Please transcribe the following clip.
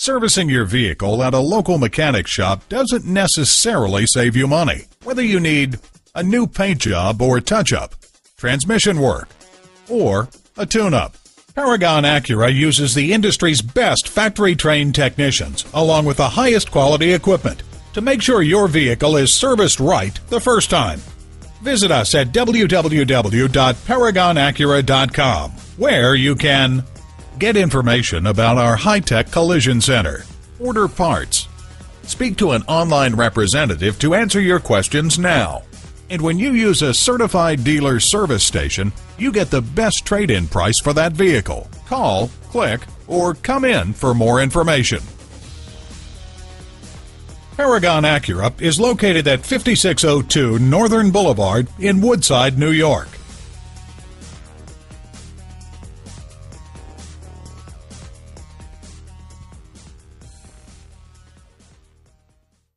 Servicing your vehicle at a local mechanic shop doesn't necessarily save you money. Whether you need a new paint job or touch-up, transmission work, or a tune-up, Paragon Acura uses the industry's best factory-trained technicians along with the highest quality equipment to make sure your vehicle is serviced right the first time. Visit us at www.paragonacura.com, where you can get information about our high-tech collision center, order parts, speak to an online representative to answer your questions now. And when you use a certified dealer service station, you get the best trade-in price for that vehicle. Call, click, or come in for more information. Paragon Acura is located at 5602 Northern Boulevard in Woodside, New York.